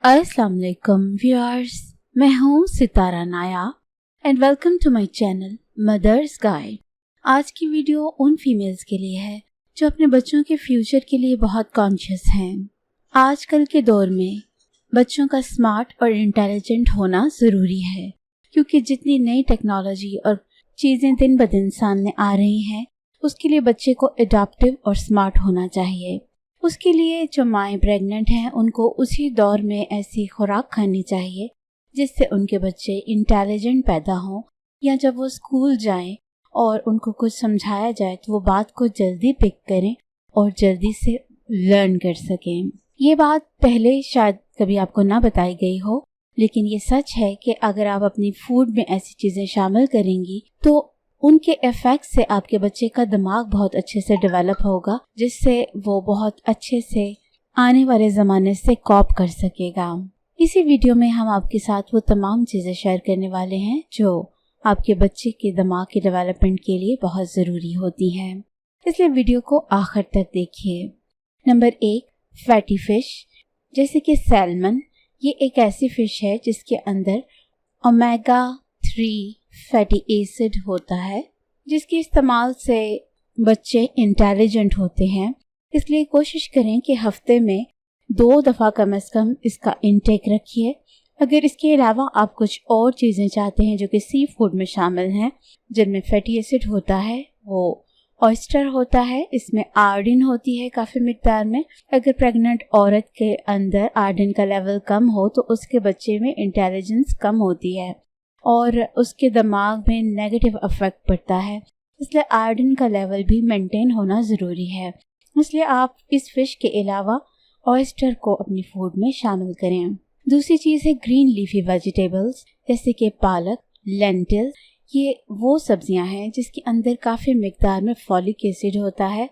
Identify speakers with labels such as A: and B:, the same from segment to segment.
A: अस्सलाम वालेकुम व्यूअर्स, मैं हूँ Sitara Naya and welcome to my channel mothers guide. आज की वीडियो उन फीमेल्स के लिए है जो अपने बच्चों के फ्यूचर के लिए बहुत कॉन्शियस हैं। आजकल के दौर में बच्चों का स्मार्ट और इंटेलिजेंट होना ज़रूरी है, क्योंकि जितनी नई टेक्नोलॉजी और चीज़ें दिन ब दिन सामने आ रही हैं, उसके लिए बच्चे को एडाप्टिव और स्मार्ट होना चाहिए। उसके लिए जो माएँ प्रेग्नेंट हैं उनको उसी दौर में ऐसी खुराक खानी चाहिए जिससे उनके बच्चे इंटेलिजेंट पैदा हों, या जब वो स्कूल जाएं और उनको कुछ समझाया जाए तो वो बात को जल्दी पिक करें और जल्दी से लर्न कर सकें। ये बात पहले शायद कभी आपको ना बताई गई हो, लेकिन ये सच है कि अगर आप अपनी फूड में ऐसी चीज़ें शामिल करेंगी तो उनके इफेक्ट से आपके बच्चे का दिमाग बहुत अच्छे से डेवलप होगा, जिससे वो बहुत अच्छे से आने वाले ज़माने से कॉप कर सकेगा। इसी वीडियो में हम आपके साथ वो तमाम चीज़ें शेयर करने वाले हैं जो आपके बच्चे के दिमाग के डेवलपमेंट के लिए बहुत ज़रूरी होती हैं, इसलिए वीडियो को आखिर तक देखिए। नंबर 1, फैटी फ़िश जैसे कि सैल्मन। ये एक ऐसी फ़िश है जिसके अंदर ओमेगा 3 फैटी एसिड होता है, जिसके इस्तेमाल से बच्चे इंटेलिजेंट होते हैं। इसलिए कोशिश करें कि हफ्ते में 2 दफ़ा कम से कम इसका इंटेक रखिए। अगर इसके अलावा आप कुछ और चीज़ें चाहते हैं जो कि सी फूड में शामिल हैं, जिनमें फैटी एसिड होता है, वो ऑयस्टर होता है, इसमें आयोडीन होती है काफ़ी मिकदार में। अगर प्रेग्नेंट औरत के अंदर आयोडीन का लेवल कम हो तो उसके बच्चे में इंटेलिजेंस कम होती है और उसके दिमाग में नेगेटिव इफेक्ट पड़ता है, इसलिए आयोडीन का लेवल भी मेंटेन होना ज़रूरी है। इसलिए आप इस फिश के अलावा ऑयस्टर को अपनी फूड में शामिल करें। दूसरी चीज़ है ग्रीन लीफी वेजिटेबल्स जैसे कि पालक, लेंटिल। ये वो सब्जियां हैं जिसके अंदर काफ़ी मिकदार में फॉलिक एसिड होता है।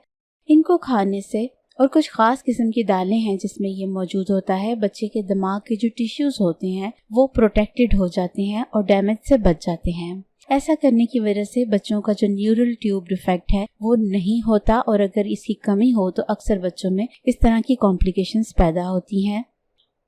A: इनको खाने से, और कुछ ख़ास किस्म की दालें हैं जिसमें ये मौजूद होता है, बच्चे के दिमाग के जो टिश्यूज़ होते हैं वो प्रोटेक्टेड हो जाते हैं और डैमेज से बच जाते हैं। ऐसा करने की वजह से बच्चों का जो न्यूरल ट्यूब डिफेक्ट है वो नहीं होता, और अगर इसकी कमी हो तो अक्सर बच्चों में इस तरह की कॉम्प्लिकेशंस पैदा होती हैं।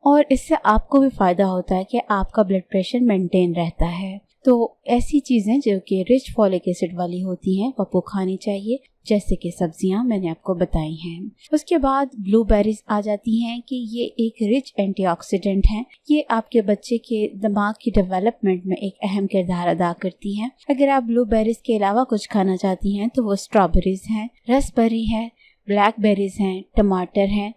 A: और इससे आपको भी फ़ायदा होता है कि आपका ब्लड प्रेशर मेंटेन रहता है। तो ऐसी चीज़ें जो कि रिच फॉलिक एसिड वाली होती हैं वो आपको खानी चाहिए, जैसे कि सब्जियां मैंने आपको बताई हैं। उसके बाद ब्लूबेरीज आ जाती हैं कि ये एक रिच एंटीऑक्सीडेंट हैं। ये आपके बच्चे के दिमाग की डेवलपमेंट में एक अहम किरदार अदा करती हैं। अगर आप ब्लूबेरीज के अलावा कुछ खाना चाहती हैं तो वो स्ट्रॉबेरीज हैं, रसबेरी है, ब्लैकबेरीज हैं, टमाटर हैं।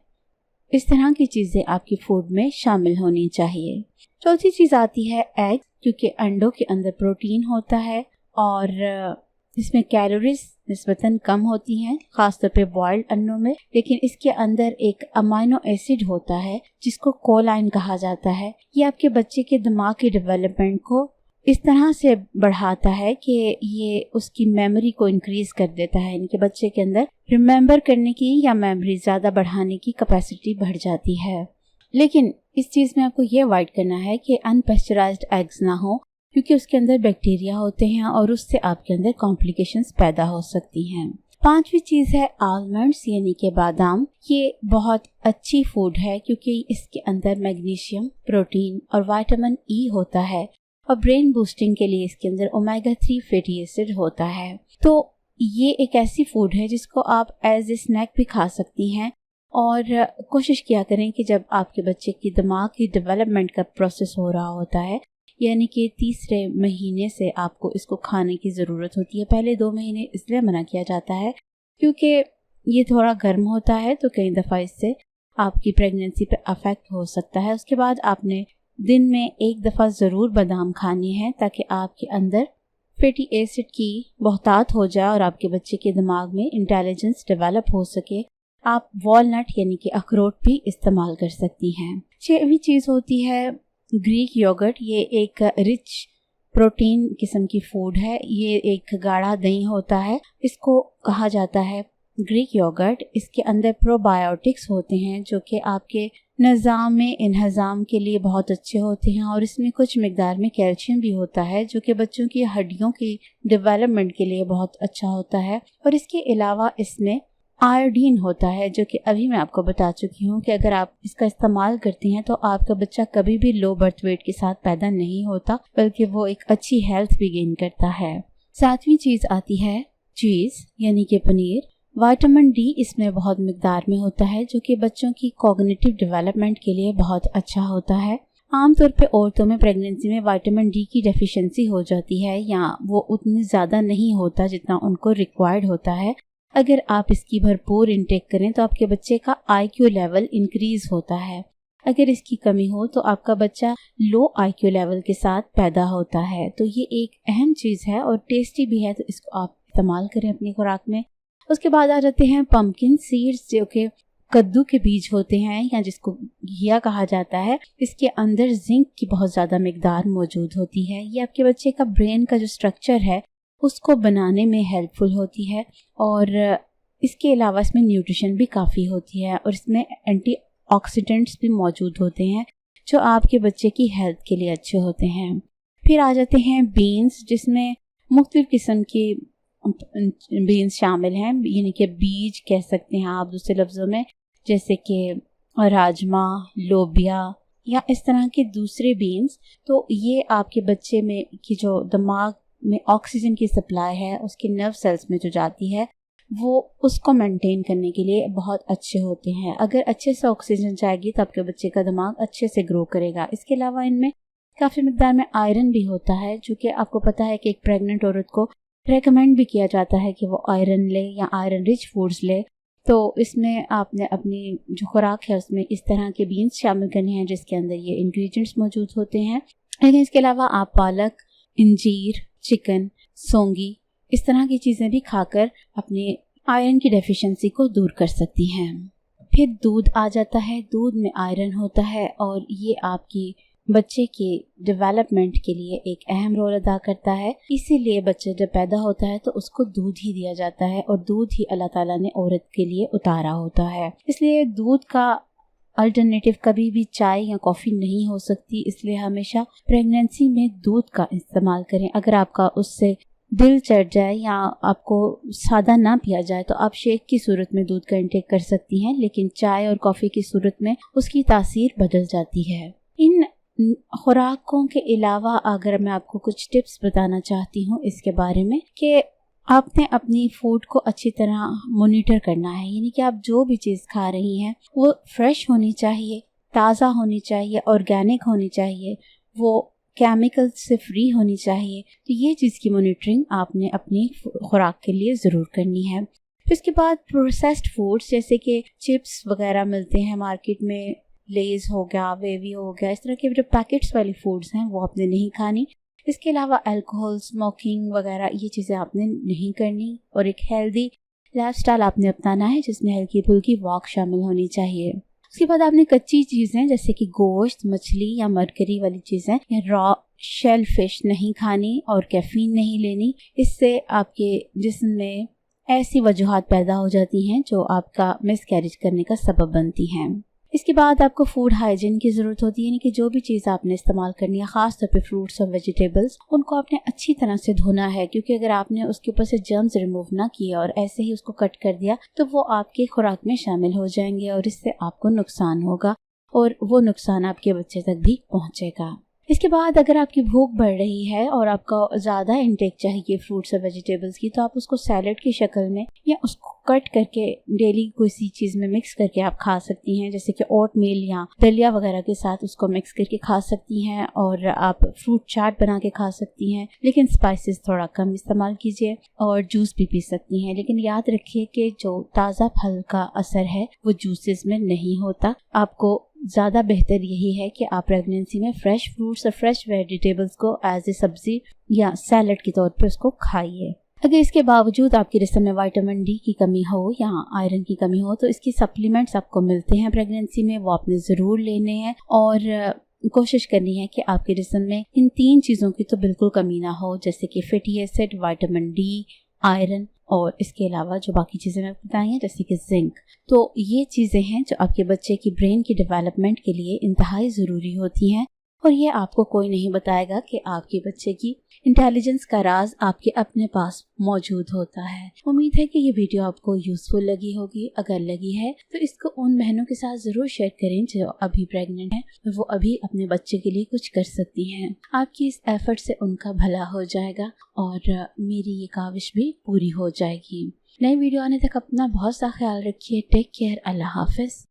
A: इस तरह की चीज़ें आपकी फूड में शामिल होनी चाहिए। चौथी चीज़ आती है एग, क्योंकि अंडों के अंदर प्रोटीन होता है और इसमें कैलोरीज निस्बतन कम होती हैं, खासतौर पे बॉइल्ड अंडों में। लेकिन इसके अंदर एक अमाइनो एसिड होता है जिसको कोलाइन कहा जाता है। ये आपके बच्चे के दिमाग के डेवलपमेंट को इस तरह से बढ़ाता है कि ये उसकी मेमोरी को इंक्रीज कर देता है। इनके बच्चे के अंदर रिमेम्बर करने की या मेमोरी ज़्यादा बढ़ाने की कैपेसिटी बढ़ जाती है। लेकिन इस चीज़ में आपको ये अवॉइड करना है कि अनपेस्चराइज्ड एग्स ना हो, क्योंकि उसके अंदर बैक्टीरिया होते हैं और उससे आपके अंदर कॉम्प्लिकेशंस पैदा हो सकती हैं। पांचवी चीज़ है आलमंड्स यानी कि बादाम। ये बहुत अच्छी फूड है क्योंकि इसके अंदर मैग्नीशियम, प्रोटीन और विटामिन ई होता है, और ब्रेन बूस्टिंग के लिए इसके अंदर ओमेगा 3 फैटी एसिड होता है। तो ये एक ऐसी फूड है जिसको आप एज ए स्नैक भी खा सकती हैं। और कोशिश किया करें कि जब आपके बच्चे की दिमाग की डेवलपमेंट का प्रोसेस हो रहा होता है, यानी कि तीसरे महीने से आपको इसको खाने की ज़रूरत होती है। पहले 2 महीने इसलिए मना किया जाता है क्योंकि ये थोड़ा गर्म होता है, तो कई दफ़ा इससे आपकी प्रेगनेंसी पे अफेक्ट हो सकता है। उसके बाद आपने दिन में 1 दफ़ा ज़रूर बादाम खानी है ताकि आपके अंदर फैटी एसिड की बहुतात हो जाए और आपके बच्चे के दिमाग में इंटेलिजेंस डेवलप हो सके। आप वॉलनट यानी कि अखरोट भी इस्तेमाल कर सकती हैं। 6वीं चीज़ होती है ग्रीक योगर्ट। ये एक रिच प्रोटीन किस्म की फूड है। ये एक गाढ़ा दही होता है, इसको कहा जाता है ग्रीक योगर्ट। इसके अंदर प्रोबायोटिक्स होते हैं जो कि आपके निज़ाम में इंहज़ाम के लिए बहुत अच्छे होते हैं, और इसमें कुछ मिकदार में कैल्शियम भी होता है जो कि बच्चों की हड्डियों की डेवलपमेंट के लिए बहुत अच्छा होता है। और इसके अलावा इसमें आयोडीन होता है, जो कि अभी मैं आपको बता चुकी हूँ कि अगर आप इसका इस्तेमाल करती हैं तो आपका बच्चा कभी भी लो बर्थ वेट के साथ पैदा नहीं होता, बल्कि वो एक अच्छी हेल्थ भी गेन करता है। 7वीं चीज़ आती है चीज़ यानी कि पनीर। विटामिन डी इसमें बहुत मिकदार में होता है, जो कि बच्चों की कॉग्निटिव डेवलपमेंट के लिए बहुत अच्छा होता है। आमतौर पे औरतों में प्रेगनेंसी में विटामिन डी की डेफिशिएंसी हो जाती है, या वो उतनी ज़्यादा नहीं होता जितना उनको रिक्वायर्ड होता है। अगर आप इसकी भरपूर इंटेक करें तो आपके बच्चे का IQ लेवल इंक्रीज होता है। अगर इसकी कमी हो तो आपका बच्चा लो IQ लेवल के साथ पैदा होता है। तो ये एक अहम चीज़ है और टेस्टी भी है, तो इसको आप इस्तेमाल करें अपनी खुराक में। उसके बाद आ जाते हैं पम्पकिन सीड्स, जो कि कद्दू के बीज होते हैं या जिसको घिया कहा जाता है। इसके अंदर जिंक की बहुत ज़्यादा मिकदार मौजूद होती है। ये आपके बच्चे का ब्रेन का जो स्ट्रक्चर है उसको बनाने में हेल्पफुल होती है, और इसके अलावा इसमें न्यूट्रिशन भी काफ़ी होती है, और इसमें एंटीऑक्सीडेंट्स भी मौजूद होते हैं जो आपके बच्चे की हेल्थ के लिए अच्छे होते हैं। फिर आ जाते हैं बीन्स, जिसमें मुख्तलिफ किस्म के बीन्स शामिल हैं, यानी कि बीज कह सकते हैं आप दूसरे लफ्ज़ों में, जैसे कि राजमा, लोबिया या इस तरह के दूसरे बीन्स। तो ये आपके बच्चे में की जो दिमाग में ऑक्सीजन की सप्लाई है उसके नर्व सेल्स में जो जाती है वो उसको मेंटेन करने के लिए बहुत अच्छे होते हैं। अगर अच्छे से ऑक्सीजन जाएगी तो आपके बच्चे का दिमाग अच्छे से ग्रो करेगा। इसके अलावा इनमें काफ़ी मिकदार में आयरन भी होता है, जो कि आपको पता है कि एक प्रेग्नेंट औरत को रेकमेंड भी किया जाता है कि वो आयरन ले या आयरन रिच फूड्स ले। तो इसमें आपने अपनी जो खुराक है उसमें इस तरह के बीन्स शामिल करने हैं जिसके अंदर ये इंग्रेडिएंट्स मौजूद होते हैं। लेकिन इसके अलावा आप पालक, इंजीर, चिकन, सौंगी इस तरह की चीज़ें भी खाकर अपने आयरन की डेफिशिएंसी को दूर कर सकती हैं। फिर दूध आ जाता है। दूध में आयरन होता है और ये आपकी बच्चे के डेवलपमेंट के लिए एक अहम रोल अदा करता है। इसीलिए बच्चा जब पैदा होता है तो उसको दूध ही दिया जाता है, और दूध ही अल्लाह ताला ने औरत के लिए उतारा होता है। इसलिए दूध का अल्टरनेटिव कभी भी चाय या कॉफ़ी नहीं हो सकती। इसलिए हमेशा प्रेगनेंसी में दूध का इस्तेमाल करें। अगर आपका उससे दिल चढ़ जाए या आपको सादा ना पिया जाए तो आप शेक की सूरत में दूध का इंटेक कर सकती हैं, लेकिन चाय और कॉफ़ी की सूरत में उसकी तासीर बदल जाती है। इन खुराकों के अलावा अगर मैं आपको कुछ टिप्स बताना चाहती हूँ इसके बारे में कि आपने अपनी फूड को अच्छी तरह मॉनिटर करना है, यानी कि आप जो भी चीज़ खा रही हैं वो फ्रेश होनी चाहिए, ताज़ा होनी चाहिए, ऑर्गेनिक होनी चाहिए, वो केमिकल से फ्री होनी चाहिए। तो ये चीज़ की मॉनिटरिंग आपने अपनी खुराक के लिए ज़रूर करनी है। फिर इसके बाद प्रोसेस्ड फूड्स जैसे कि चिप्स वगैरह मिलते हैं मार्केट में, लेज हो गया, वेवी हो गया, इस तरह के जो पैकेट्स वाली फूड्स हैं वो आपने नहीं खानी। इसके अलावा अल्कोहल, स्मोकिंग वगैरह ये चीज़ें आपने नहीं करनी, और एक हेल्दी लाइफस्टाइल आपने अपनाना है जिसमें हल्की फुल्की वॉक शामिल होनी चाहिए। उसके बाद आपने कच्ची चीज़ें जैसे कि गोश्त, मछली या मरकरी वाली चीज़ें या रॉ शेल फिश नहीं खानी और कैफीन नहीं लेनी। इससे आपके जिस्म में ऐसी वजूहात पैदा हो जाती हैं जो आपका मिसकैरेज करने का सबब बनती हैं। इसके बाद आपको फूड हाइजीन की ज़रूरत होती है, यानी कि जो भी चीज़ आपने इस्तेमाल करनी है, ख़ास तौर पे फ्रूट्स और वेजिटेबल्स, उनको आपने अच्छी तरह से धोना है, क्योंकि अगर आपने उसके ऊपर से जर्म्स रिमूव ना किए और ऐसे ही उसको कट कर दिया तो वो आपकी खुराक में शामिल हो जाएंगे और इससे आपको नुकसान होगा, और वो नुकसान आपके बच्चे तक भी पहुँचेगा। इसके बाद अगर आपकी भूख बढ़ रही है और आपका ज़्यादा इंटेक चाहिए फ्रूट्स और वेजिटेबल्स की, तो आप उसको सैलड की शक्ल में या उसको कट करके डेली किसी चीज़ में मिक्स करके आप खा सकती हैं, जैसे कि ओट मील या दलिया वगैरह के साथ उसको मिक्स करके खा सकती हैं, और आप फ्रूट चाट बना के खा सकती हैं, लेकिन स्पाइसेस थोड़ा कम इस्तेमाल कीजिए, और जूस भी पी सकती हैं। लेकिन याद रखिए कि जो ताज़ा फल का असर है वो जूसेस में नहीं होता। आपको ज़्यादा बेहतर यही है कि आप प्रेगनेंसी में फ्रेश फ्रूट्स और फ्रेश वेजिटेबल्स को एज ए सब्जी या सैलड के तौर पे उसको खाइए। अगर इसके बावजूद आपके जिस्म में विटामिन डी की कमी हो या आयरन की कमी हो तो इसकी सप्लीमेंट्स आपको मिलते हैं प्रेगनेंसी में, वो आपने ज़रूर लेने हैं, और कोशिश करनी है कि आपके जिस्म में इन 3 चीज़ों की तो बिल्कुल कमी ना हो, जैसे कि fatty acid, vitamin D, iron, और इसके अलावा जो बाकी चीज़ें मैं बताई हैं जैसे कि जिंक। तो ये चीज़ें हैं जो आपके बच्चे की ब्रेन की डेवलपमेंट के लिए इंतहाई ज़रूरी होती हैं। और ये आपको कोई नहीं बताएगा कि आपके बच्चे की इंटेलिजेंस का राज आपके अपने पास मौजूद होता है। उम्मीद है कि ये वीडियो आपको यूजफुल लगी होगी। अगर लगी है तो इसको उन बहनों के साथ जरूर शेयर करें जो अभी प्रेग्नेंट हैं, वो अभी अपने बच्चे के लिए कुछ कर सकती हैं। आपकी इस एफर्ट से उनका भला हो जाएगा और मेरी ये काविश भी पूरी हो जाएगी। नई वीडियो आने तक अपना बहुत सा ख्याल रखिए। Take care. अल्लाह हाफिज।